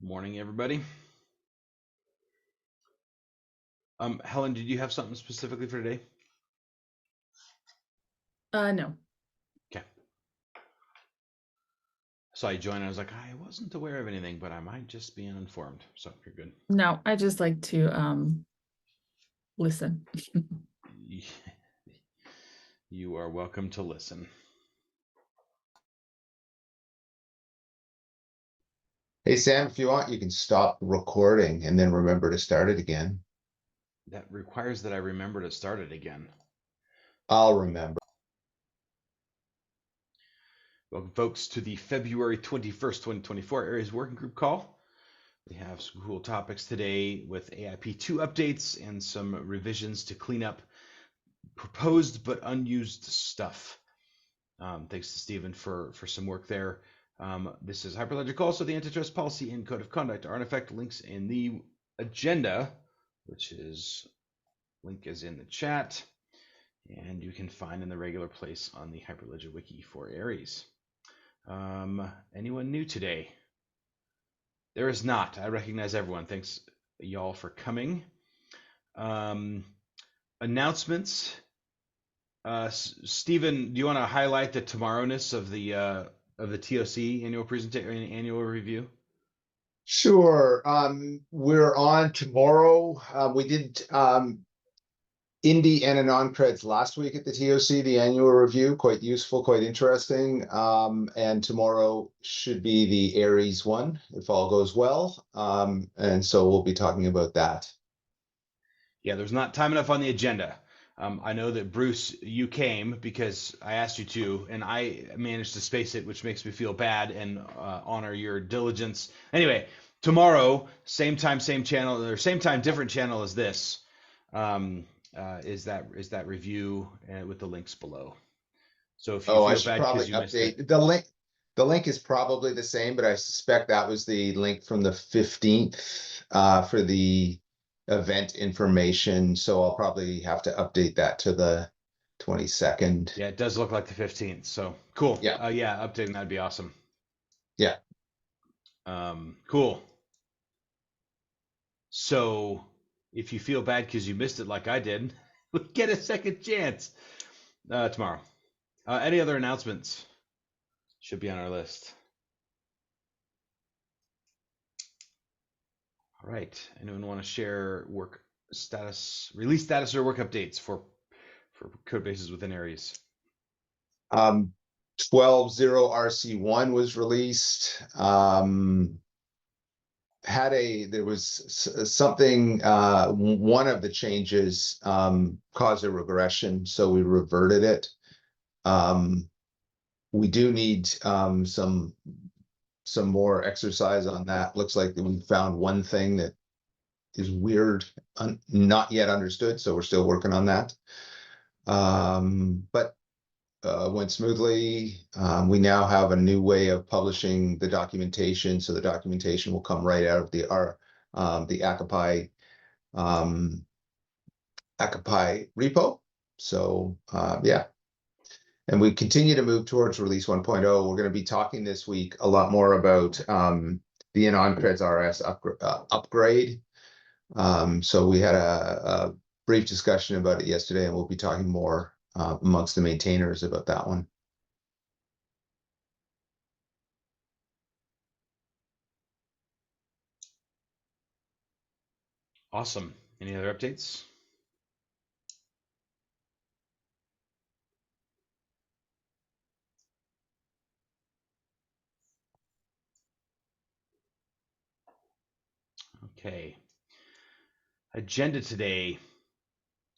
Morning, everybody. Helen, did you have something specifically for today? No. Okay. So I joined. I was like, I wasn't aware of anything, but I might just be uninformed. So you're good. No, I just like to listen. You are welcome to listen. Hey, Sam, if you want, you can stop recording and then remember to start it again. That requires that I remember to start it again. I'll remember. Welcome, folks, to the February 21st, 2024 Aries Working Group call. We have some cool topics today with AIP2 updates and some revisions to clean up proposed but unused stuff. Thanks to Stephen for some work there. This is Hyperlogic. Also, the antitrust policy and code of conduct are in effect. Links in the agenda, which is link is in the chat, and you can find in the regular place on the Hyperledger wiki for Aries. Anyone new today? There is not. I recognize everyone. Thanks y'all for coming. Announcements. Stephen, do you want to highlight the tomorrowness of the TOC annual presentation, annual review? Sure. We're on tomorrow. We did Indie and non-creds last week at the TOC, the annual review, quite useful, quite interesting. And tomorrow should be the Aries one, if all goes well. And so we'll be talking about that. Yeah, there's not time enough on the agenda. I know that Bruce, you came because I asked you to, and I managed to space it, which makes me feel bad and honor your diligence. Anyway, tomorrow, same time, same channel, or same time, different channel as this, is that review with the links below. So if you I feel should bad probably because you missed it, update the link. The link is probably the same, but I suspect that was the link from the 15th for the event information. So I'll probably have to update that to the 22nd. yeah, it does look like the 15th. So cool. Yeah. Yeah, updating that'd be awesome. Yeah. Cool. So if you feel bad because you missed it like I did, we get a second chance tomorrow. Any other announcements? Should be on our list. All right. Anyone want to share work status, release status, or work updates for code bases within Aries? 12.0 RC1 was released. There was something, one of the changes caused a regression, so we reverted it. We do need some more exercise on that. Looks like we found one thing that is weird, not yet understood, so we're still working on that. But went smoothly. We now have a new way of publishing the documentation, so the documentation will come right out of the Akapai repo. So yeah. And we continue to move towards release 1.0. We're going to be talking this week a lot more about the non-creds RS upgrade. So we had a brief discussion about it yesterday, and we'll be talking more amongst the maintainers about that one. Awesome. Any other updates? Okay. Agenda today.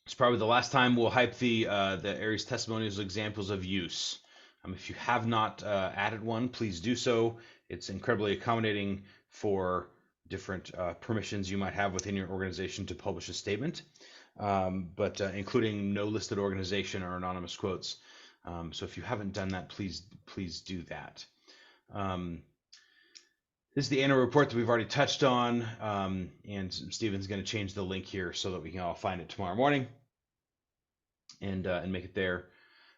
It's probably the last time we'll hype the Aries testimonials examples of use. If you have not added one, please do so. It's incredibly accommodating for different permissions you might have within your organization to publish a statement, but including no listed organization or anonymous quotes. So if you haven't done that, please do that. This is the annual report that we've already touched on, and Stephen's going to change the link here so that we can all find it tomorrow morning and make it there.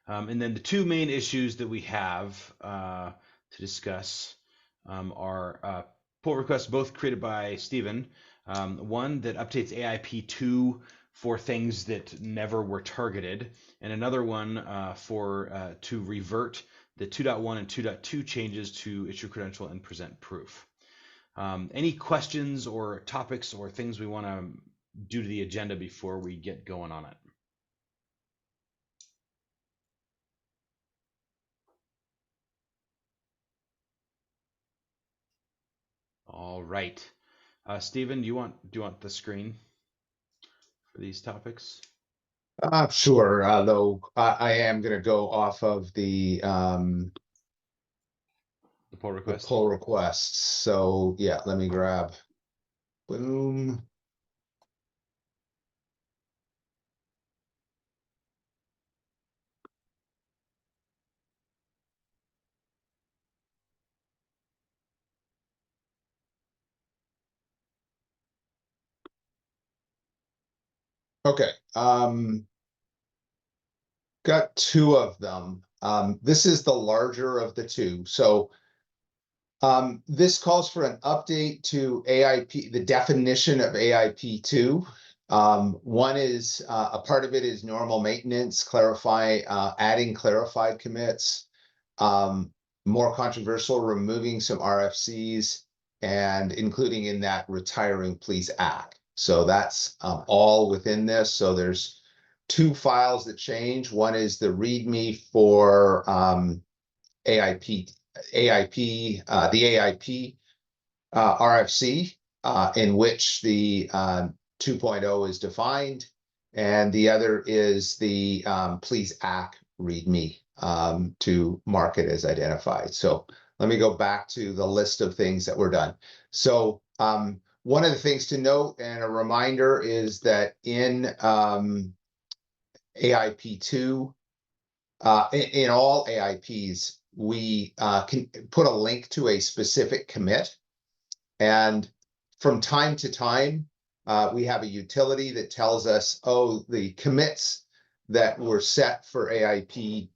And then the two main issues that we have to discuss are pull requests both created by Stephen. One that updates AIP2 for things that never were targeted, and another one to revert the 2.1 and 2.2 changes to issue credential and present proof. Any questions or topics or things we want to do to the agenda before we get going on it? All right. Stephen, do you want the screen for these topics? Sure, though I am going to go off of the pull request. pull requests. So yeah, let me grab. Boom. Okay. Got two of them. This is the larger of the two. So this calls for an update to AIP, the definition of AIP2. One is a part of it is normal maintenance, adding clarified commits, more controversial, removing some RFCs, and including in that retiring please act. So that's all within this. So there's two files that change. One is the README for the AIP RFC, in which the 2.0 is defined, and the other is the please act README to mark it as identified. So let me go back to the list of things that were done. So one of the things to note and a reminder is that in AIP2, in all AIPs, we can put a link to a specific commit. And from time to time, we have a utility that tells us, oh, the commits that were set for AIP2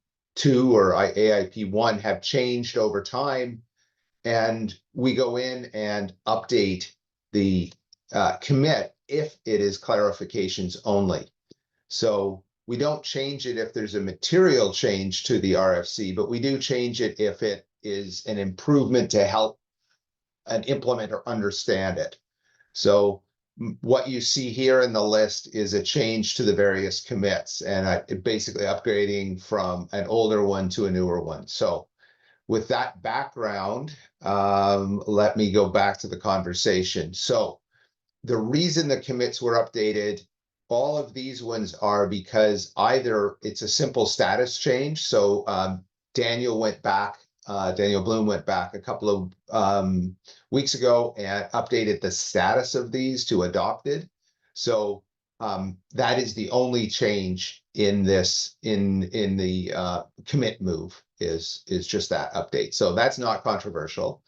or AIP1 have changed over time. And we go in and update the commit if it is clarifications only. So we don't change it if there's a material change to the RFC, but we do change it if it is an improvement to help an implementer understand it. So what you see here in the list is a change to the various commits, and basically upgrading from an older one to a newer one. So with that background, let me go back to the conversation. So the reason the commits were updated, all of these ones are because either it's a simple status change. So Daniel Bloom went back a couple of weeks ago and updated the status of these to adopted. So that is the only change in this in the commit move is just that update. So that's not controversial.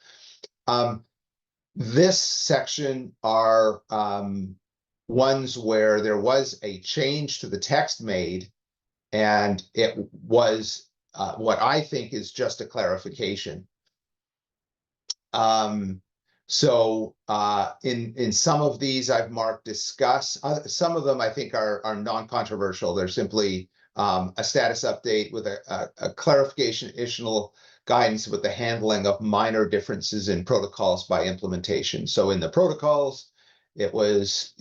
This section are ones where there was a change to the text made, and it was what I think is just a clarification. So in some of these I've marked discuss. Some of them I think are non-controversial. They're simply a status update with a clarification, additional guidance with the handling of minor differences in protocols by implementation. So in the protocols, it was,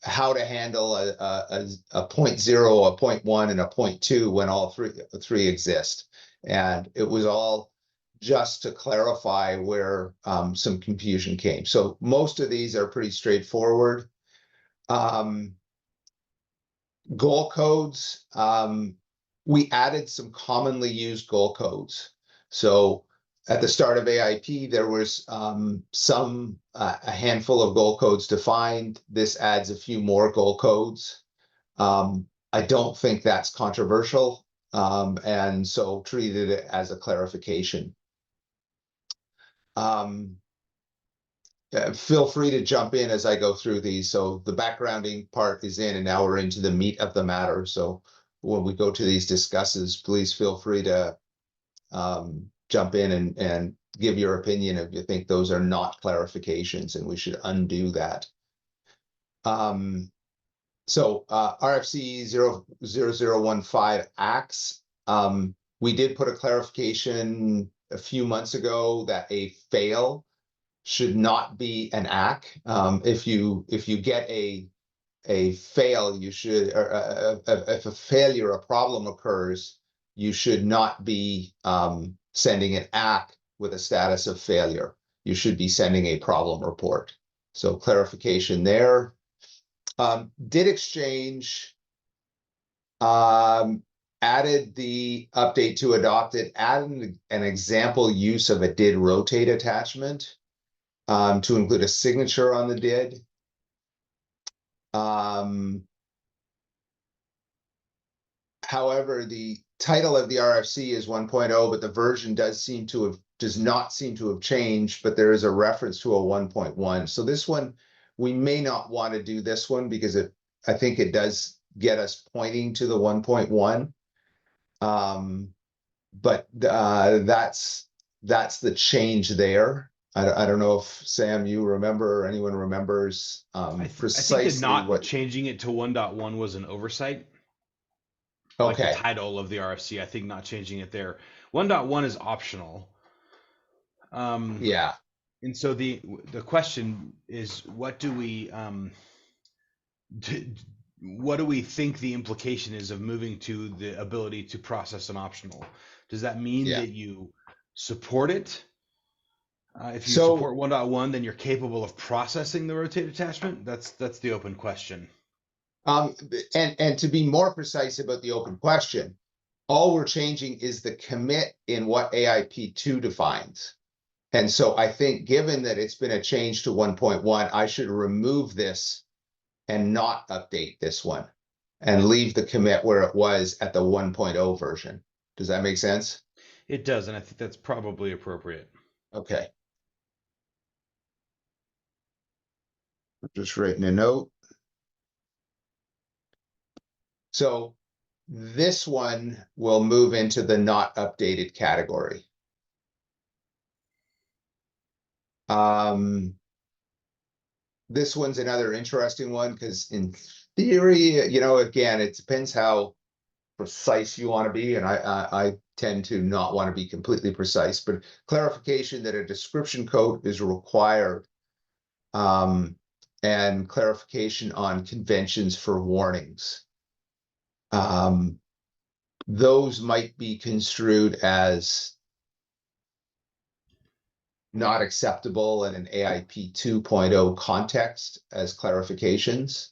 how to handle a 0.0, a 0.1, and a 0.2 when all three exist. And it was all just to clarify where some confusion came. So most of these are pretty straightforward. Goal codes, we added some commonly used goal codes. So at the start of AIP, there was a handful of goal codes defined. This adds a few more goal codes. I don't think that's controversial, and so treated it as a clarification. Feel free to jump in as I go through these. So the backgrounding part is in, and now we're into the meat of the matter. So when we go to these discusses, please feel free to jump in and give your opinion if you think those are not clarifications and we should undo that. So RFC 00015 acts. We did put a clarification a few months ago that a fail should not be an ACK. If you get a fail, you should, or if a failure, a problem occurs, you should not be sending an ACK with a status of failure. You should be sending a problem report. So clarification there. Did exchange added the update to adopted, added an example use of a did rotate attachment to include a signature on the did. However, the title of the RFC is 1.0, but the version does not seem to have changed, but there is a reference to a 1.1. So this one, we may not want to do this one because I think it does get us pointing to the 1.1. But that's the change there. I don't know if Sam, you remember, or anyone remembers precisely I think that not what changing it to 1.1 was an oversight. Okay. Like the title of the RFC, I think not changing it there. 1.1 is optional. Yeah. And so the question is, what do we think the implication is of moving to the ability to process an optional? Does that mean that you support it? If you support 1.1, then you're capable of processing the rotate attachment? That's the open question. And to be more precise about the open question, all we're changing is the commit in what AIP2 defines. And so I think given that it's been a change to 1.1, I should remove this and not update this one and leave the commit where it was at the 1.0 version. Does that make sense? It does, and I think that's probably appropriate. Okay. I'm just writing a note. So this one will move into the not updated category. This one's another interesting one because in theory, again, it depends how precise you want to be. And I tend to not want to be completely precise, but clarification that a description code is required, and clarification on conventions for warnings. Those might be construed as not acceptable in an AIP 2.0 context as clarifications.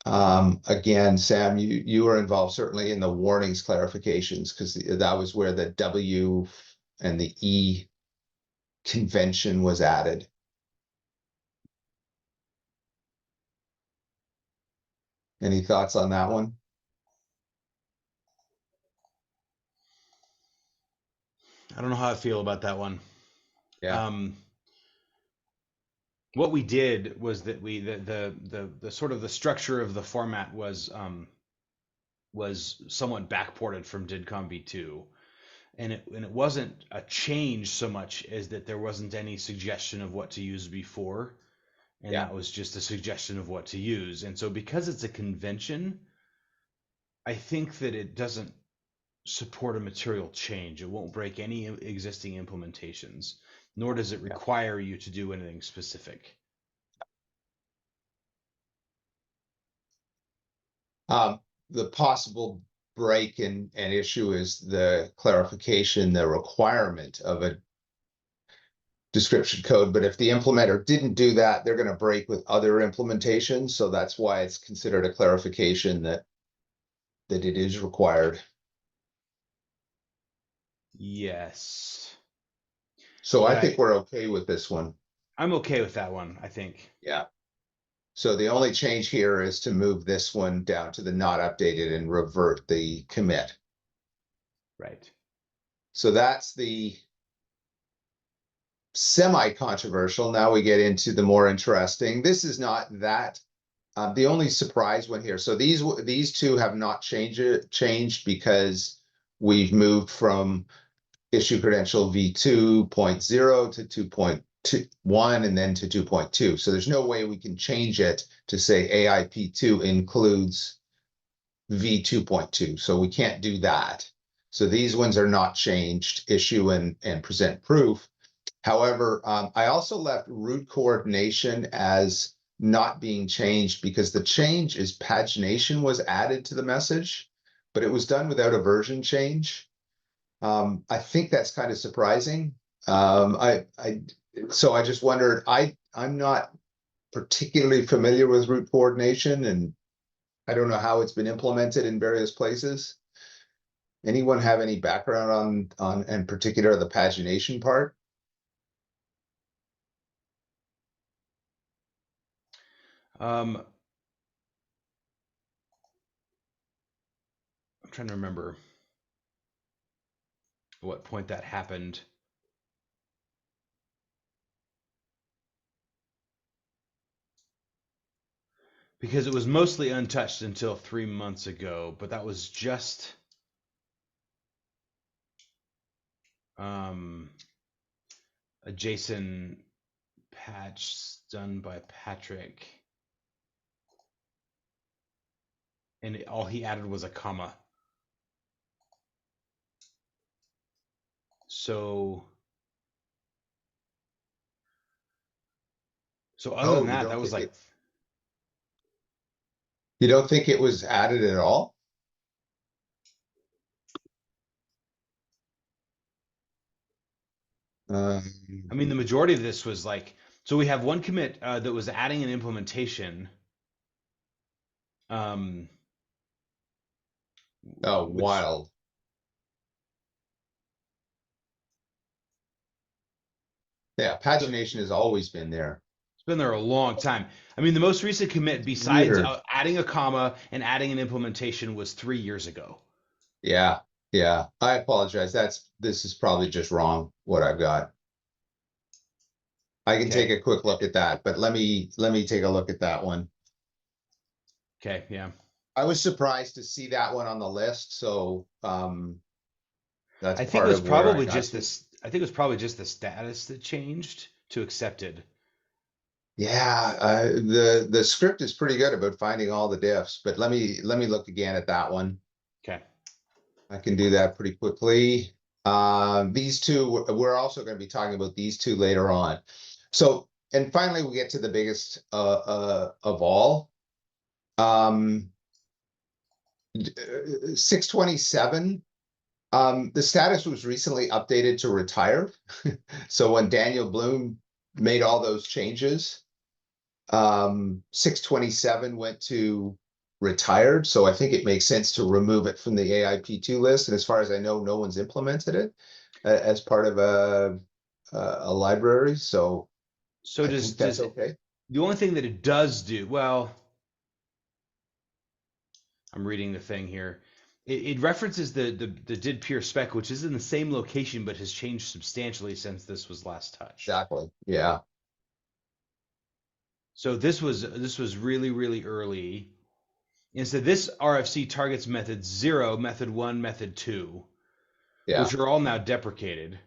Again, Sam, you were involved certainly in the warnings clarifications because that was where the W and the E convention was added. Any thoughts on that one? I don't know how I feel about that one. Yeah. What we did was that the sort of the structure of the format was somewhat backported from DIDCOM v2, and it wasn't a change so much as that there wasn't any suggestion of what to use before, and that was just a suggestion of what to use. And so because it's a convention, I think that it doesn't support a material change. It won't break any existing implementations, nor does it require you to do anything specific. The possible break and issue is the clarification, the requirement of a description code. But if the implementer didn't do that, they're going to break with other implementations. So that's why it's considered a clarification that it is required. Yes. So I think we're okay with this one. I'm okay with that one, I think. Yeah. So the only change here is to move this one down to the not updated and revert the commit. Right. So that's the semi-controversial. Now we get into the more interesting. This is not that the only surprise one here. So these two have not changed because we've moved from issue credential v2.0 to 2.1 and then to 2.2. So there's no way we can change it to say AIP2 includes v2.2. So we can't do that. So these ones are not changed, issue and present proof. However, I also left root coordination as not being changed because the change is pagination was added to the message, but it was done without a version change. I think that's kind of surprising. So I just wondered, I'm not particularly familiar with root coordination, and I don't know how it's been implemented in various places. Anyone have any background on in particular the pagination part? I'm trying to remember what point that happened. Because it was mostly untouched until 3 months ago, but that was just a JSON patch done by Patrick. And all he added was a comma. So other than that, that was like, you don't think it was added at all? I mean, the majority of this was like, so we have one commit that was adding an implementation. Oh, Which wild. Yeah, pagination has always been there. It's been there a long time. I mean, the most recent commit, besides Weird. adding a comma and adding an implementation, was 3 years ago. Yeah, yeah. I apologize. This is probably just wrong, what I've got. I can take Okay. a quick look at that, but let me take a look at that one. Okay, yeah. I was surprised to see that one on the list, so that's I think it part was of where I probably got just to. this. I think it was probably just the status that changed to accepted. Yeah, the script is pretty good about finding all the diffs, but let me look again at that one. Okay. I can do that pretty quickly. These two, we're also going to be talking about these two later on. So, and finally, we get to the biggest of all. 627. The status was recently updated to retired. So when Daniel Bloom made all those changes, 627 went to retired. So I think it makes sense to remove it from the AIP2 list. And as far as I know, no one's implemented it as part of a library. So So I think that's does okay. the only thing that it does do, well, I'm reading the thing here. It references the did peer spec, which is in the same location but has changed substantially since this was last touched. Exactly. Yeah. So this was really early. And so this RFC targets method 0, method 1, method 2, Yeah. which are all now deprecated.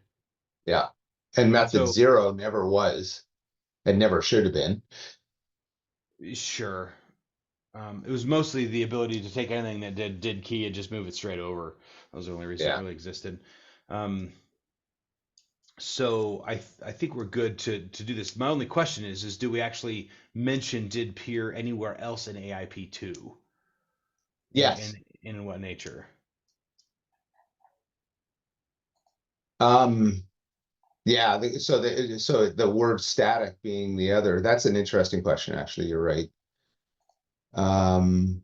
Yeah. And And method so 0 never was and never should have been. sure. It was mostly the ability to take anything that did key and just move it straight over. That was the only reason it Yeah. really existed. So I think we're good to do this. My only question is do we actually mention did peer anywhere else in AIP2? Yes. And in what nature? Um, yeah, so the word static being the other, that's an interesting question, actually. You're right. Um,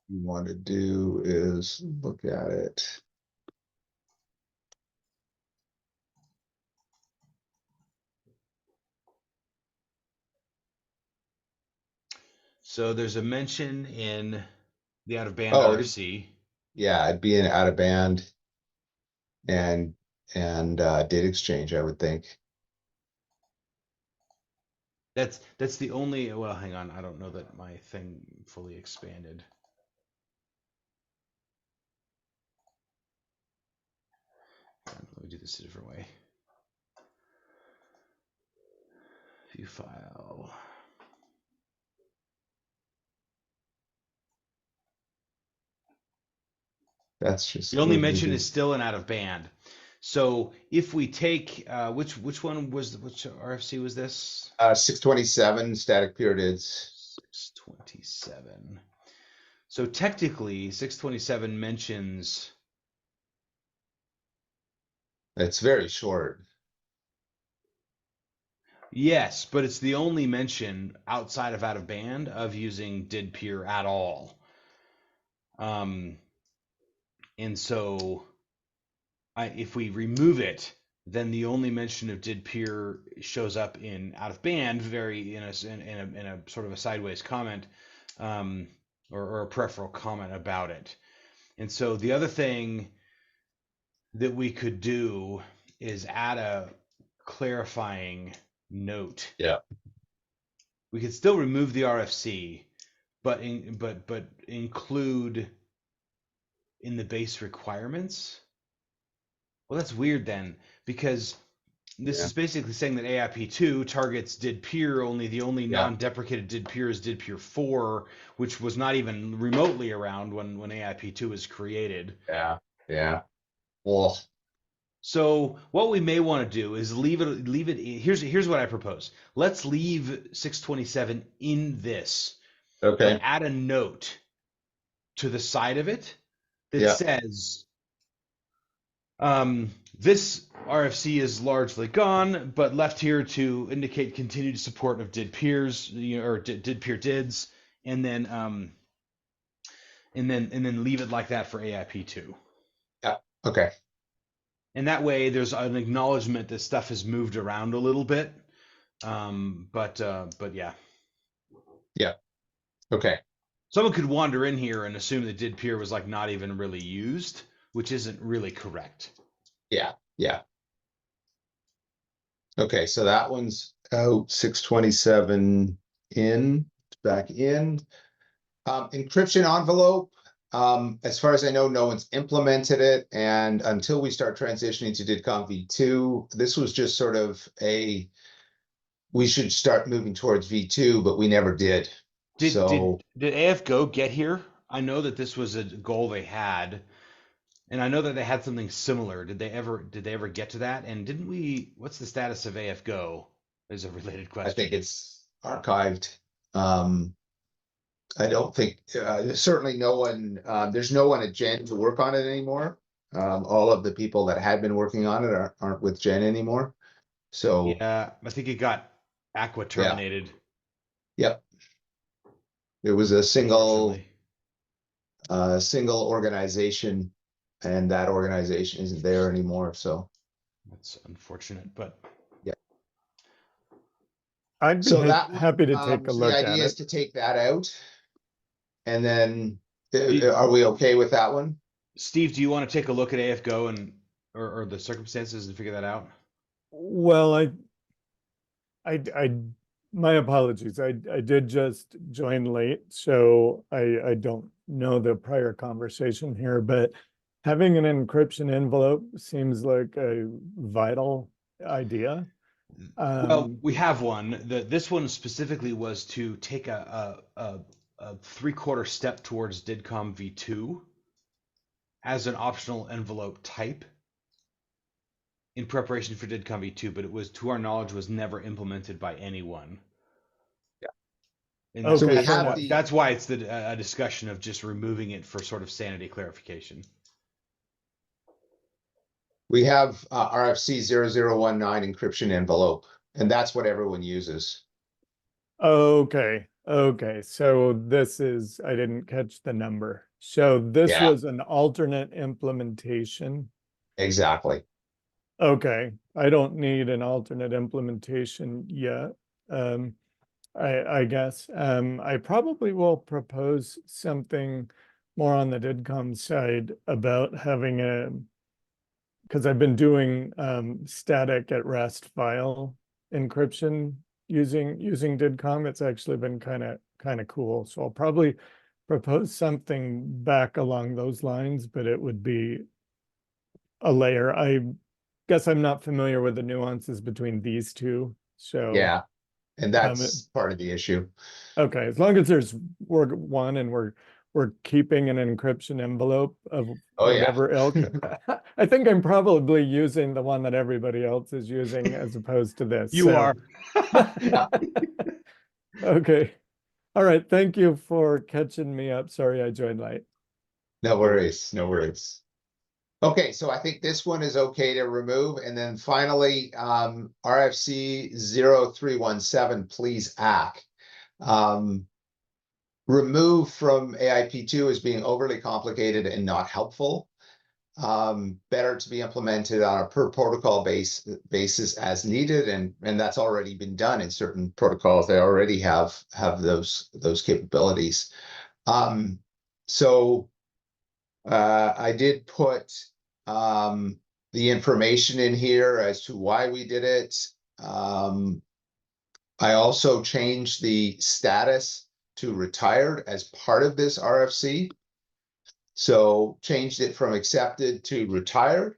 you want to do is look at it. So there's a mention in the out of band Oh, RFC. yeah, it'd be an out of band and data exchange, I would think. That's the only, well, hang on, I don't know that my thing fully expanded. let me do this a different way. View file. That's just The only what we mention do. is still an out of band. So if we take which one was which RFC was this? 627 static periods. 627. So technically, 627 mentions. It's very short. Yes, but it's the only mention outside of out of band of using did peer at all. And so if we remove it, then the only mention of did peer shows up in out of band, very in a sort of a sideways comment, or a peripheral comment about it. And so the other thing that we could do is add a clarifying note. Yeah. We could still remove the RFC, but include in the base requirements. Well, that's weird then, because this Yeah. is basically saying that AIP2 targets did peer, only the only Yeah. non-deprecated did peer is did peer 4, which was not even remotely around when AIP2 was created. Yeah. Yeah. Well, So what we may want to do is leave it. Here's what I propose. Let's leave 627 in this, but okay. add a note to the side of it that Yeah. says, this RFC is largely gone, but left here to indicate continued support of did peers, or did peer dids, and then leave it like that for AIP2. Yeah. Okay. And that way there's an acknowledgement that stuff has moved around a little bit. But yeah. Yeah. Okay. Someone could wander in here and assume that did peer was like not even really used, which isn't really correct. Yeah. Yeah. Okay. So that one's out. 627 in, back in. Encryption envelope. As far as I know, no one's implemented it. And until we start transitioning to DIDCOM v2, this was just sort of we should start moving towards v2, but we never did. Did AFGO get here? I know that this was a goal they had, and I know that they had something similar. Did they ever get to that? And didn't we? What's the status of AFGO? Is a related question. I think it's archived. I don't think, certainly no one, there's no one at Gen to work on it anymore. All of the people that had been working on it aren't with Gen anymore. So, Yeah, I think it got Aqua terminated. yep. It was a single Unfortunately. organization, and that organization isn't there anymore. So That's unfortunate, but yeah. I'd be So that one, happy to take a so look the at idea is it. to take that out. And then, are we okay with that one? Steve, do you want to take a look at AFGO and or the circumstances and figure that out? Well, I, my apologies. I did just join late, so I don't know the prior conversation here, but having an encryption envelope seems like a vital idea. Well, we have one. This one specifically was to take a 3/4 step towards DIDCOM v2 as an optional envelope type in preparation for DIDCOM v2, but it was, to our knowledge, was never implemented by anyone. Yeah. And Okay, So we fair have enough. that's why it's a discussion of just removing it for sort of sanity clarification. We have RFC 0019 encryption envelope, and that's what everyone uses. Okay, okay. So this is, I didn't catch the number. So this Yeah. was an alternate implementation. Exactly. Okay, I don't need an alternate implementation yet. I guess I probably will propose something more on the DIDCOM side about having because I've been doing static at rest file encryption using DIDCOM. It's actually been kind of cool. So I'll probably propose something back along those lines, but it would be a layer. guess I'm not familiar with the nuances between these two. So Yeah, and it- that's part of the issue. okay, as long as there's word one and we're keeping an encryption envelope of Oh yeah. whatever ilk. I think I'm probably using the one that everybody else is using as opposed to this. You are. Yeah. Okay. All right. Thank you for catching me up. Sorry I joined late. No worries, no worries. Okay, so I think this one is okay to remove. And then finally, RFC 0317, please act. Remove from AIP2 as being overly complicated and not helpful. Better to be implemented on a per protocol basis as needed, and that's already been done in certain protocols. They already have those capabilities. So I did put the information in here as to why we did it. I also changed the status to retired as part of this RFC. So changed it from accepted to retired.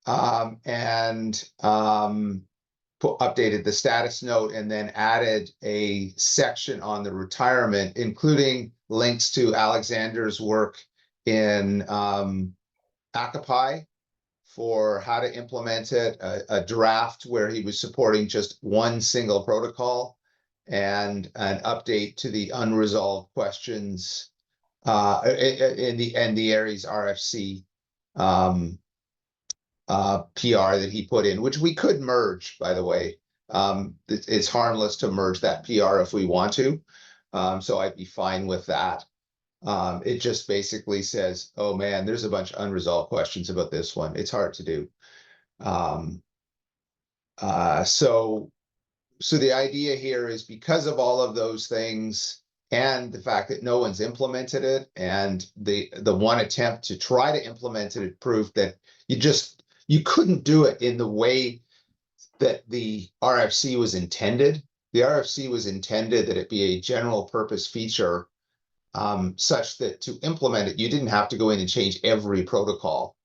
Updated the status note and then added a section on the retirement, including links to Alexander's work in Akapai for how to implement it, a draft where he was supporting just one single protocol, and an update to the unresolved questions in the Aries RFC PR that he put in, which we could merge, by the way. It's harmless to merge that PR if we want to. So I'd be fine with that. It just basically says, oh man, there's a bunch of unresolved questions about this one. It's hard to do. So the idea here is, because of all of those things and the fact that no one's implemented it, and the one attempt to try to implement it, it proved that you couldn't do it in the way that the RFC was intended. The RFC was intended that it be a general purpose feature, such that to implement it, you didn't have to go in and change every protocol.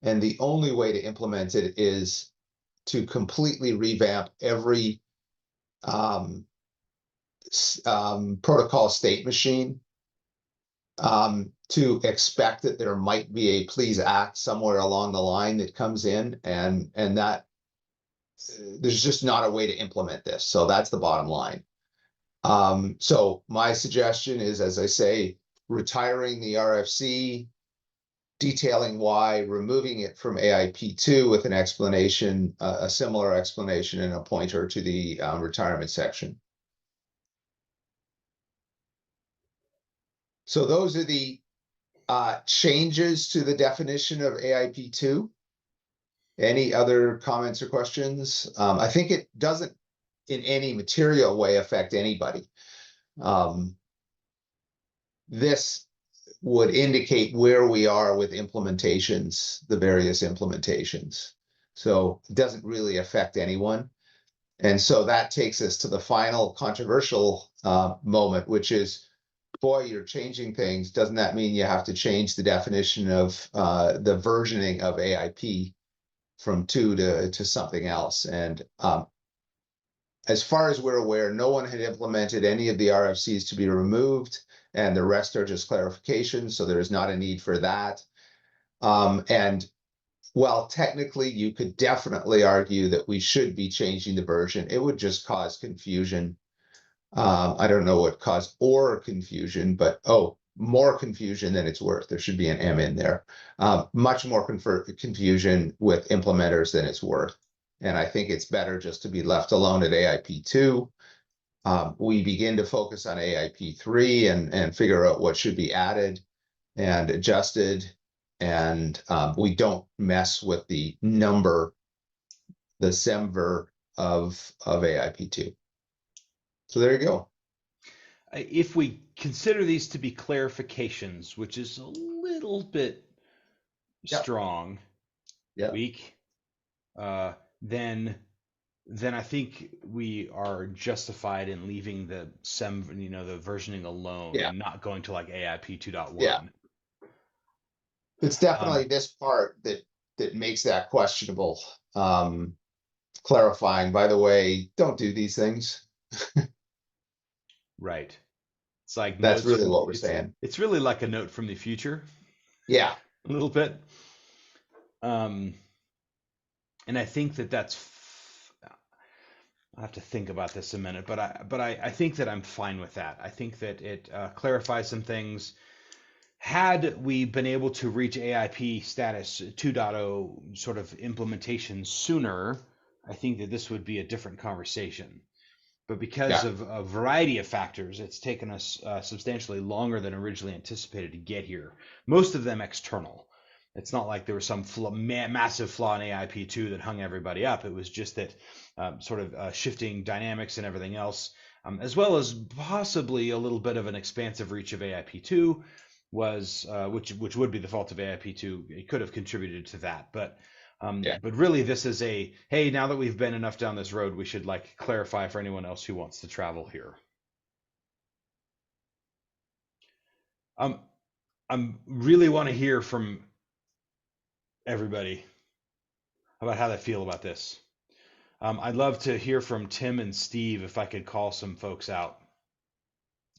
And the only way to implement it is to completely revamp every protocol state machine, to expect that there might be a please act somewhere along the line that comes in, and that there's just not a way to implement this. So that's the bottom line. So my suggestion is, as I say, retiring the RFC, detailing why, removing it from AIP2 with an explanation, a similar explanation, and a pointer to the retirement section. So those are the changes to the definition of AIP2. Any other comments or questions? I think it doesn't in any material way affect anybody. This would indicate where we are with implementations, the various implementations. So it doesn't really affect anyone. And so that takes us to the final controversial moment, which is, boy, you're changing things. Doesn't that mean you have to change the definition of the versioning of AIP from 2 to something else? And as far as we're aware, no one had implemented any of the RFCs to be removed, and the rest are just clarifications, so there is not a need for that. And while technically you could definitely argue that we should be changing the version, it would just cause confusion. I don't know what caused or confusion, but more confusion than it's worth. There should be an M in there. Much more confusion with implementers than it's worth. And I think it's better just to be left alone at AIP2. We begin to focus on AIP3 and figure out what should be added and adjusted. And we don't mess with the number, the SEMVer of AIP2. So there you go. If we consider these to be clarifications, which is a little bit strong, weak, then I think we are justified in leaving the the versioning alone and not going to like AIP 2.1. Yeah. It's definitely this part that that makes that questionable. Clarifying, by the way, don't do these things. Right. It's like That's notes really from what we're saying. it's really like a note from the future, Yeah. a little bit. Um, and I think that I'll have to think about this a minute, but I think that I'm fine with that. I think that it clarifies some things. Had we been able to reach AIP status 2.0 sort of implementation sooner, I think that this would be a different conversation. But because Yeah. of a variety of factors, it's taken us substantially longer than originally anticipated to get here. Most of them external. It's not like there was some massive flaw in AIP2 that hung everybody up. It was just that sort of shifting dynamics and everything else, as well as possibly a little bit of an expansive reach of AIP2 was, which would be the fault of AIP2. It could have contributed to that, but Yeah. but really, this is a, hey, now that we've been enough down this road, we should like clarify for anyone else who wants to travel here. I'm really want to hear from everybody about how they feel about this. I'd love to hear from Tim and Steve if I could call some folks out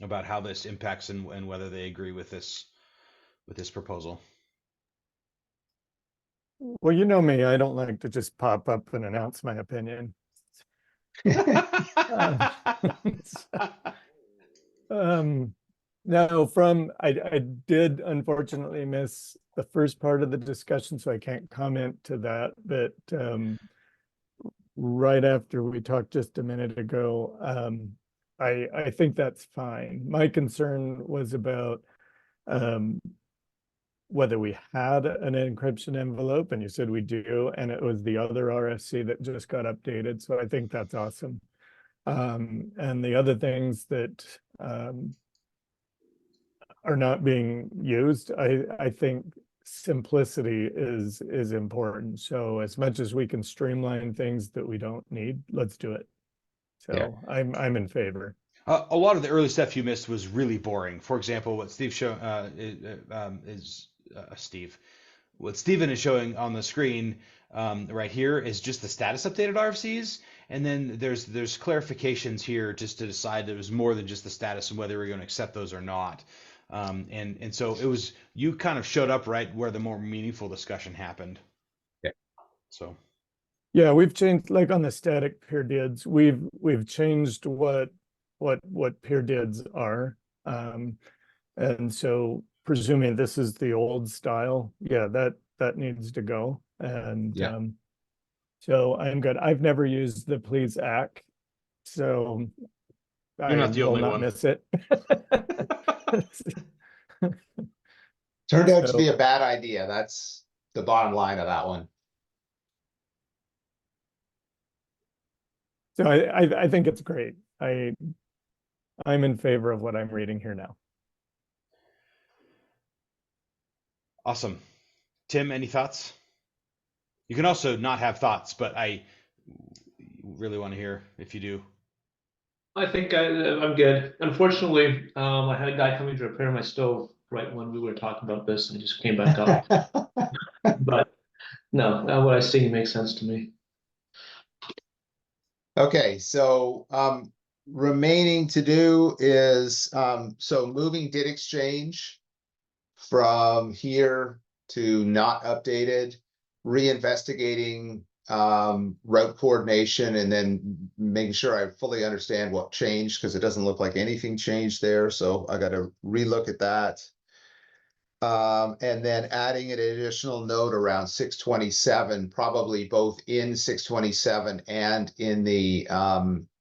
about how this impacts and whether they agree with this proposal. Well, you know me, I don't like to just pop up and announce my opinion. Uh, no, I did unfortunately miss the first part of the discussion, so I can't comment to that. But right after we talked just a minute ago, I think that's fine. My concern was about whether we had an encryption envelope, and you said we do, and it was the other RFC that just got updated. So I think that's awesome. And the other things that are not being used, I think simplicity is important. So as much as we can streamline things that we don't need, let's do it. Yeah. So I'm in favor. A lot of the early stuff you missed was really boring. For example, what Steve, what Steven is showing on the screen right here is just the status updated RFCs, and then there's clarifications here just to decide that it was more than just the status and whether we're going to accept those or not. And so it was, you kind of showed up right where the more meaningful discussion happened. Yeah. So. Yeah, we've changed, like on the static peer dids, we've changed what peer dids are. And so presuming this is the old style, yeah, that needs to go. And Yeah. so I'm good. I've never used the please act, so You're not the will only not one. miss it. Turned out to be a bad idea. That's the bottom line of that one. So I think it's great. I'm in favor of what I'm reading here now. Awesome. Tim, any thoughts? You can also not have thoughts, but I really want to hear if you do. I think I'm good. Unfortunately, I had a guy coming to repair my stove right when we were talking about this, and he just came back off. But no, what I see makes sense to me. Okay, so remaining to do is so moving did exchange from here to not updated, reinvestigating route coordination, and then making sure I fully understand what changed, because it doesn't look like anything changed there. So I got to relook at that. And then adding an additional note around 627, probably both in 627 and in the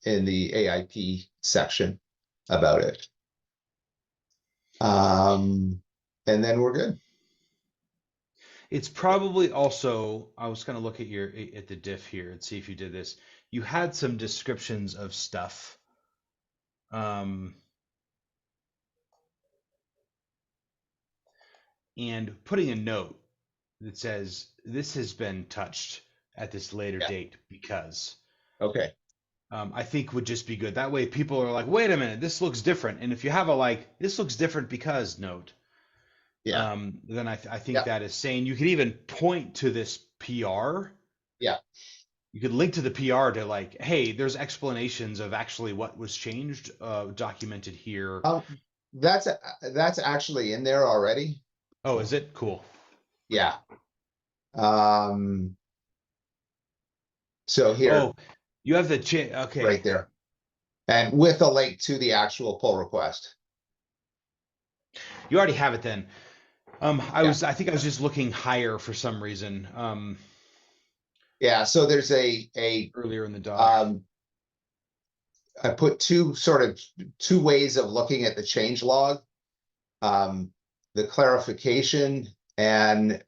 AIP section about it. And then we're good. It's probably also, I was going to look at the diff here and see if you did this. You had some descriptions of stuff. And putting a note that says this has been touched at this later date because. Okay. I think would just be good. That way people are like, wait a minute, this looks different. And if you have a like, this looks different because note, Yeah. then I think Yeah. that is sane. You could even point to this PR. Yeah. You could link to the PR to like, hey, there's explanations of actually what was changed, documented here. That's actually in there already. Oh, is it? Cool. Yeah. So here, Oh, you have the okay. right there, and with a link to the actual pull request. You already have it then. I Yeah. think I was just looking higher for some reason. Yeah. So there's a Earlier in the doc. I put two ways of looking at the change log, the clarification and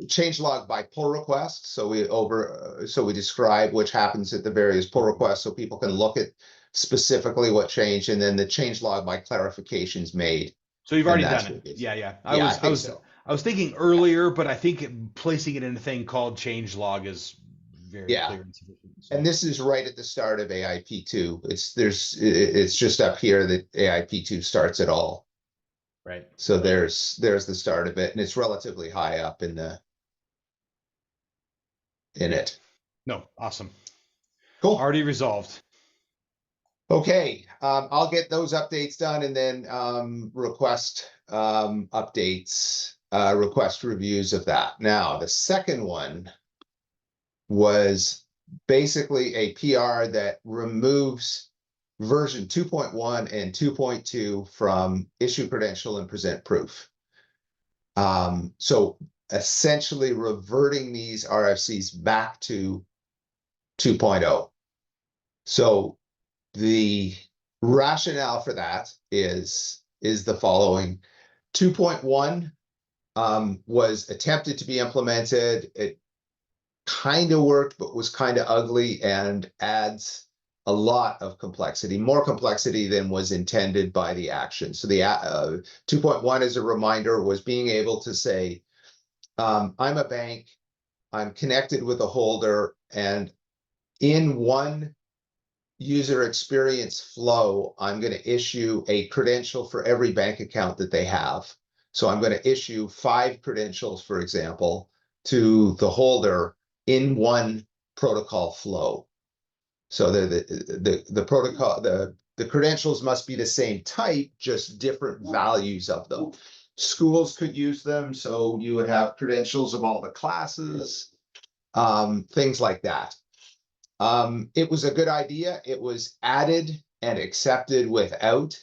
change log by pull request. So we describe which happens at the various pull requests, so people can look at specifically what changed, and then the change log by clarifications made. So you've And already that's done what it. it is. Yeah. I I was thinking earlier, but I think placing it in a thing called change log is very Yeah. clear and sufficient. So. And this is right at the start of AIP2. It's just up here that AIP2 starts it all. Right. So there's the start of it, and it's relatively high up in it. No, awesome. Cool. Already resolved. Okay, I'll get those updates done, and then request updates, request reviews of that. Now, the second one was basically a PR that removes version 2.1 and 2.2 from issue credential and present proof. So essentially reverting these RFCs back to 2.0. So the rationale for that is the following. 2.1 was attempted to be implemented. It kind of worked, but was kind of ugly and adds a lot of complexity, more complexity than was intended by the action. So the 2.1, as a reminder, was being able to say, I'm a bank, I'm connected with a holder, and in one user experience flow, I'm going to issue a credential for every bank account that they have. So I'm going to issue 5 credentials, for example, to the holder in one protocol flow. So the protocol, the credentials must be the same type, just different values of them. Schools could use them, so you would have credentials of all the classes, things like that. It was a good idea. It was added and accepted without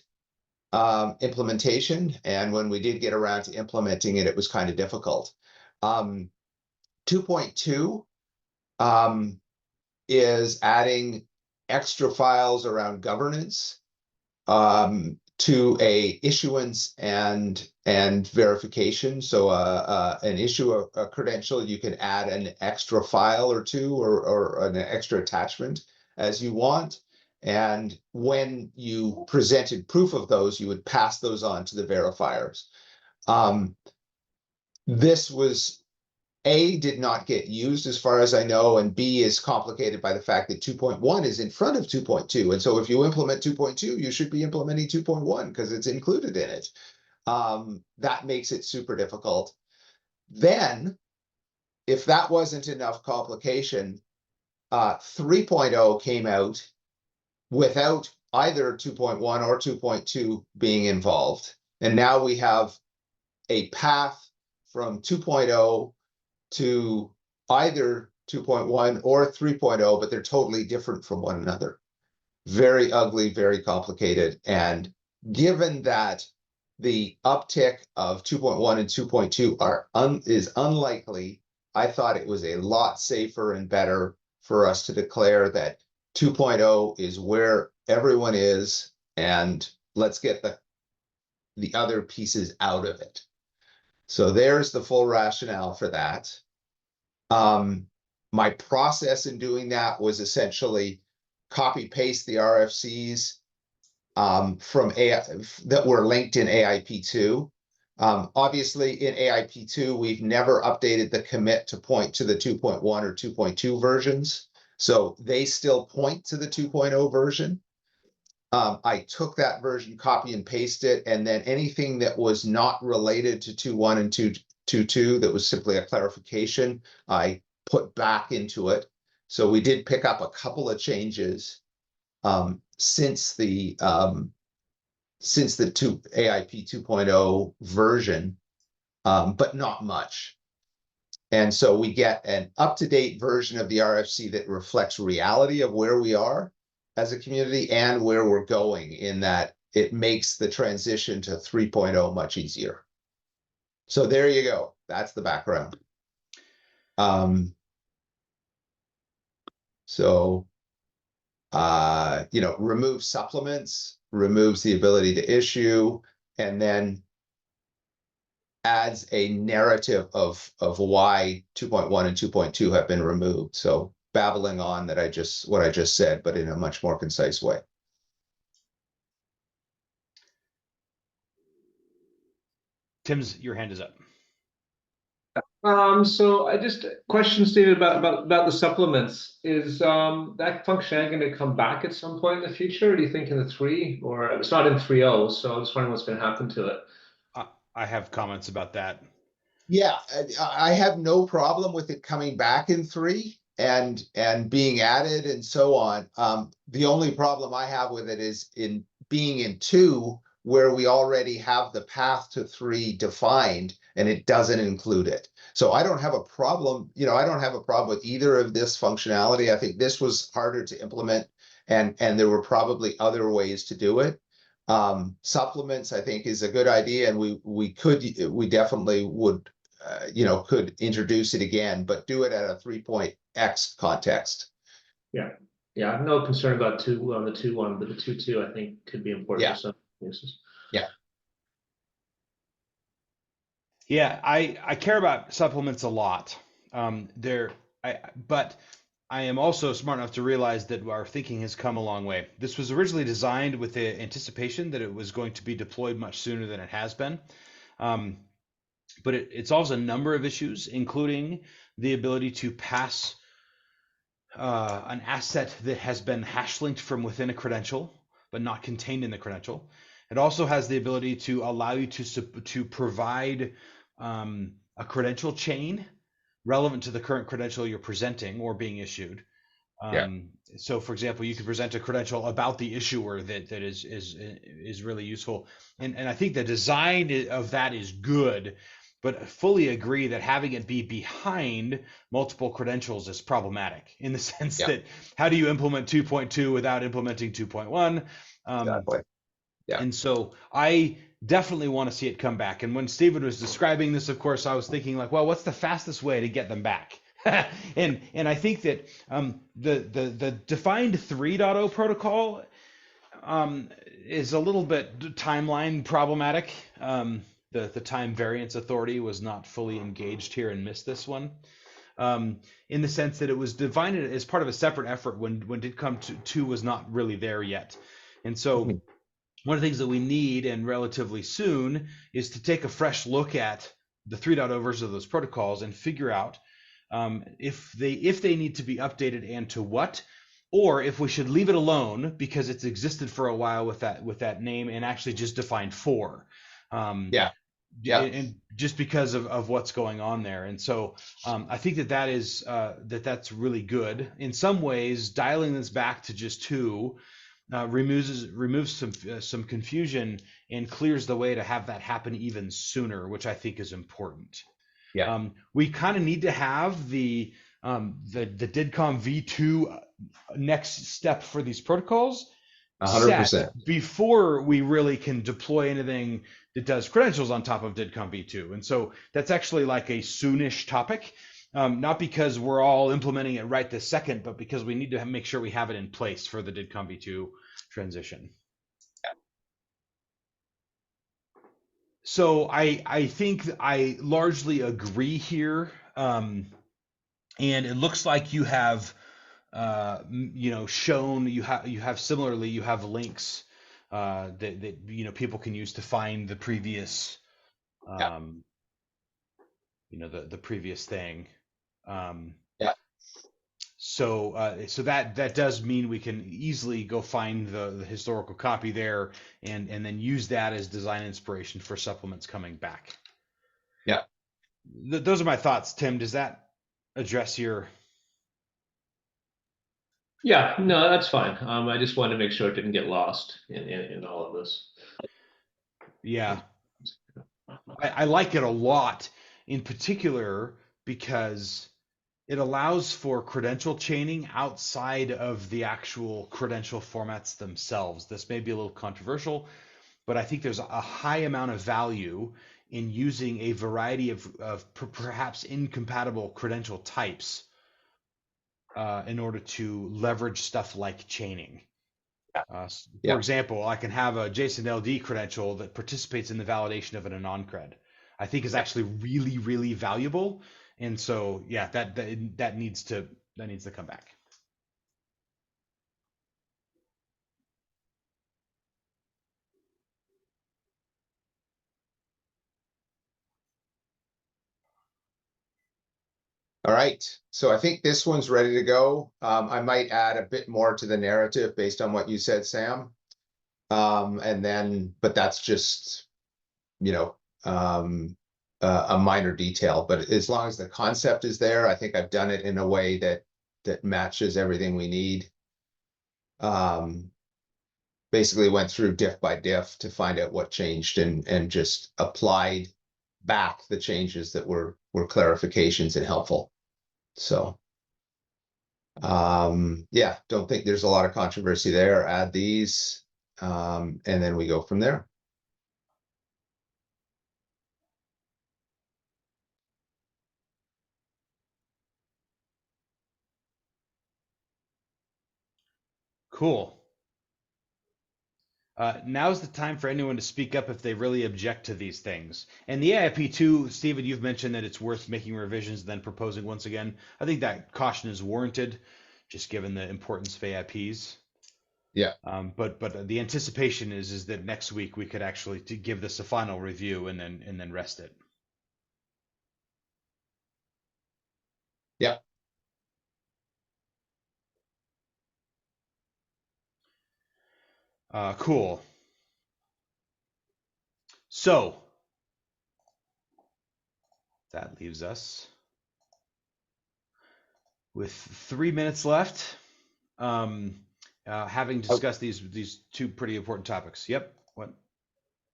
implementation. And when we did get around to implementing it, it was kind of difficult. 2.2 is adding extra files around governance to a issuance and verification. So an issue a credential, you can add an extra file or two or an extra attachment as you want. And when you presented proof of those, you would pass those on to the verifiers. This was did not get used as far as I know, and B is complicated by the fact that 2.1 is in front of 2.2. And so if you implement 2.2, you should be implementing 2.1 because it's included in it. That makes it super difficult. Then, if that wasn't enough complication, 3.0 came out without either 2.1 or 2.2 being involved. And now we have a path from 2.0 to either 2.1 or 3.0, but they're totally different from one another. Very ugly, very complicated. And given that the uptick of 2.1 and 2.2 is unlikely, I thought it was a lot safer and better for us to declare that 2.0 is where everyone is, and let's get the other pieces out of it. So there's the full rationale for that. My process in doing that was essentially copy paste the RFCs from that were linked in AIP2. Obviously in AIP2, we've never updated the commit to point to the 2.1 or 2.2 versions. So they still point to the 2.0 version. I took that version, copy and paste it, and then anything that was not related to 2.1 and 2.2 that was simply a clarification, I put back into it. So we did pick up a couple of changes since the AIP 2.0 version, but not much. And so we get an up-to-date version of the RFC that reflects reality of where we are as a community and where we're going, in that it makes the transition to 3.0 much easier. So there you go. That's the background. Remove supplements, removes the ability to issue, and then adds a narrative of why 2.1 and 2.2 have been removed. So babbling on what I just said, but in a much more concise way. Tim's, your hand is up. So I just question, Steve, about the supplements. Is that functionality going to come back at some point in the future? Or do you think in the 3, or it's not in 3.0? So I'm just wondering what's going to happen to it. I have comments about that. Yeah, I have no problem with it coming back in 3 and being added and so on. The only problem I have with it is in being in 2, where we already have the path to 3 defined, and it doesn't include it. So I don't have a problem. I don't have a problem with either of this functionality. I think this was harder to implement, and there were probably other ways to do it. Supplements, I think, is a good idea, and we definitely would could introduce it again, but do it at a 3.x context. Yeah, I have no concern about the 2.1, but the 2.2 I think could be important for some cases. Yeah, I care about supplements a lot. But I am also smart enough to realize that our thinking has come a long way. This was originally designed with the anticipation that it was going to be deployed much sooner than it has been. But it solves a number of issues, including the ability to pass an asset that has been hash linked from within a credential, but not contained in the credential. It also has the ability to allow you to provide a credential chain relevant to the current credential you're presenting or being issued. So, for example, you could present a credential about the issuer that is really useful, and I think the design of that is good, but I fully agree that having it be behind multiple credentials is problematic in the sense that how do you implement 2.2 without implementing 2.1? Exactly. Yeah. And so I definitely want to see it come back. And when Stephen was describing this, of course, I was thinking like, well, what's the fastest way to get them back? and I think that the defined 3.0 protocol is a little bit timeline problematic. The time variance authority was not fully engaged here and missed this one. In the sense that it was defined as part of a separate effort when DIDCOM 2 was not really there yet. And so one of the things that we need, and relatively soon, is to take a fresh look at the 3.0 version of those protocols and figure out if they need to be updated and to what, or if we should leave it alone because it's existed for a while with that name and actually just define 4. And just because of what's going on there. And so I think that's really good. In some ways, dialing this back to just 2 removes some confusion and clears the way to have that happen even sooner, which I think is important. We kind of need to have the DIDCOM v2 next step for these protocols 100% set before we really can deploy anything that does credentials on top of DIDCOM v2. And so that's actually like a soonish topic. Not because we're all implementing it right this second, but because we need to make sure we have it in place for the DIDCOM v2 transition. So I think I largely agree here, and it looks like you have shown you have similarly you have links that people can use to find the previous the previous thing. So that does mean we can easily go find the historical copy there and then use that as design inspiration for supplements coming back. Yeah. Those are my thoughts, Tim. Does that address your? Yeah, no, that's fine. I just wanted to make sure it didn't get lost in all of this. Yeah, I like it a lot, in particular because it allows for credential chaining outside of the actual credential formats themselves. This may be a little controversial, but I think there's a high amount of value in using a variety of perhaps incompatible credential types in order to leverage stuff like chaining. For Yeah. example, I can have a JSON LD credential that participates in the validation of an anon-cred. I think is actually really, really valuable. And so, yeah, that needs to come back. All right. So I think this one's ready to go. I might add a bit more to the narrative based on what you said, Sam. And then, but that's just, you know, a minor detail. But as long as the concept is there, I think I've done it in a way that matches everything we need. Basically went through diff by diff to find out what changed and just applied back the changes that were clarifications and helpful. So yeah, don't think there's a lot of controversy there. Add these, and then we go from there. Cool. Now's the time for anyone to speak up if they really object to these things. And the AIP2, Stephen, you've mentioned that it's worth making revisions and then proposing once again. I think that caution is warranted, just given the importance of AIPs. Yeah. But the anticipation is that next week we could actually give this a final review and then rest it. Yeah. Cool. So that leaves us with 3 minutes left. Having discussed these two pretty important topics. Yep. What?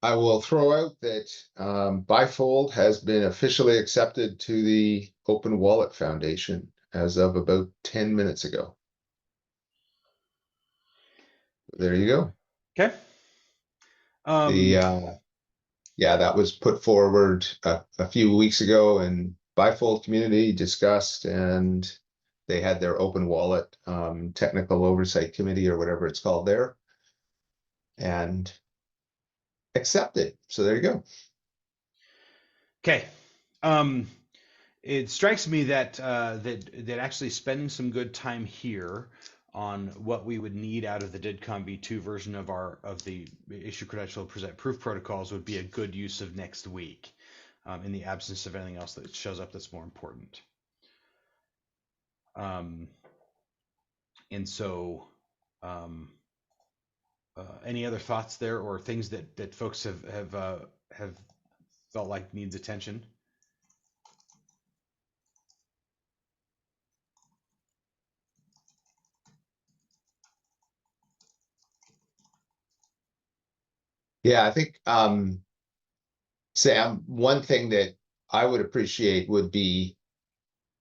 I will throw out that Bifold has been officially accepted to the Open Wallet Foundation as of about 10 minutes ago. There you go. Okay. Yeah, that was put forward a few weeks ago, and Bifold community discussed, and they had their open wallet technical oversight committee or whatever it's called there, and accepted. So there you go. Okay. It strikes me that that actually spending some good time here on what we would need out of the DIDCOM v2 version of the issue credential present proof protocols would be a good use of next week, in the absence of anything else that shows up that's more important. And so, any other thoughts there, or things that folks have felt like needs attention? Yeah, I think Sam, one thing that I would appreciate would be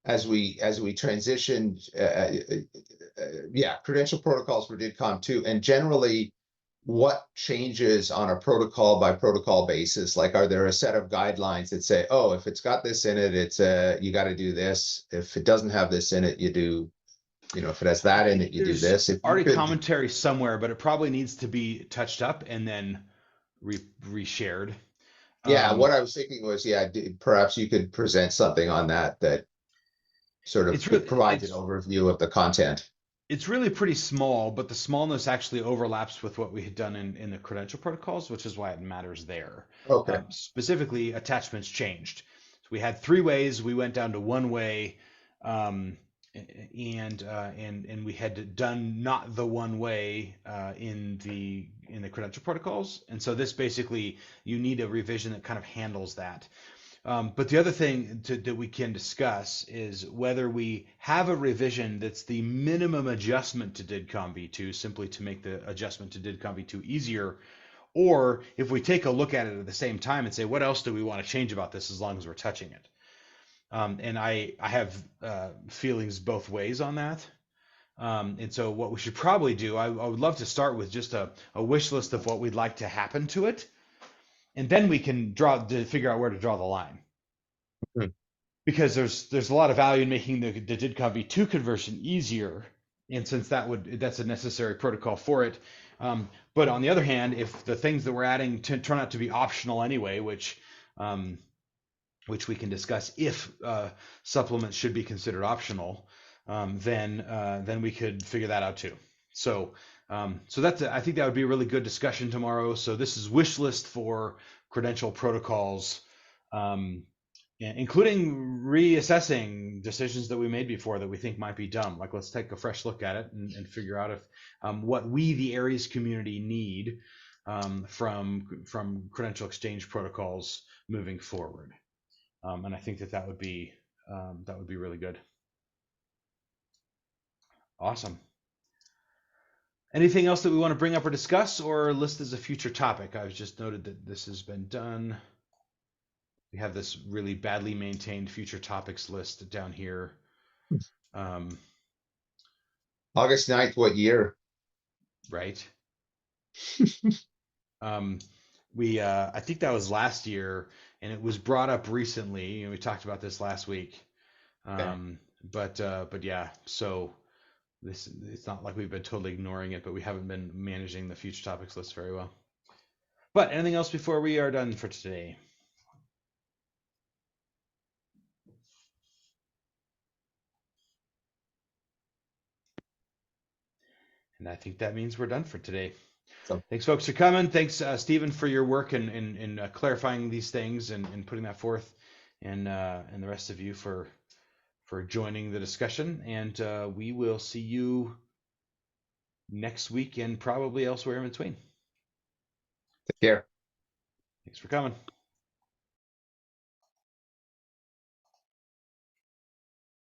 as we transition, yeah, credential protocols for DIDCOM 2, and generally what changes on a protocol by protocol basis. Like, are there a set of guidelines that say, oh, if it's got this in it, it's you got to do this. If it doesn't have this in it, you do, you know, if it has that in it, you do this. If already commentary somewhere, but it probably needs to be touched up and then reshared. Yeah, what I was thinking was, yeah, perhaps you could present something on that sort of provides an overview of the content. It's really pretty small, but the smallness actually overlaps with what we had done in the credential protocols, which is why it matters there. Okay. Specifically, attachments changed. So we had 3 ways. We went down to 1 way, and and we had done not the one way in the credential protocols, and so this basically you need a revision that kind of handles that. But the other thing that we can discuss is whether we have a revision that's the minimum adjustment to DIDCOM v2 simply to make the adjustment to DIDCOM v2 easier, or if we take a look at it at the same time and say, what else do we want to change about this as long as we're touching it? And I have feelings both ways on that. And so what we should probably do, I would love to start with just a wish list of what we'd like to happen to it. And then we can figure out where to draw the line. Mhm. Because there's a lot of value in making the DIDCOM v2 conversion easier. And since that's a necessary protocol for it. But on the other hand, if the things that we're adding turn out to be optional anyway, which we can discuss if supplements should be considered optional, then we could figure that out too. So I think that would be a really good discussion tomorrow. So this is wish list for credential protocols, including reassessing decisions that we made before that we think might be dumb. Like, let's take a fresh look at it and figure out if what we, the Aries community, need from credential exchange protocols moving forward. And I think that would be really good. Awesome. Anything else that we want to bring up or discuss, or list as a future topic? I've just noted that this has been done. We have this really badly maintained future topics list down here. August 9th, what year? Right. I think that was last year, and it was brought up recently, and we talked about this last week. But yeah, so it's not like we've been totally ignoring it, but we haven't been managing the future topics list very well. But anything else before we are done for today? And I think that means we're done for today. So, thanks, folks, for coming. Thanks, Stephen, for your work in clarifying these things and putting that forth, and the rest of you for joining the discussion. And we will see you next week and probably elsewhere in between. take care. Thanks for coming.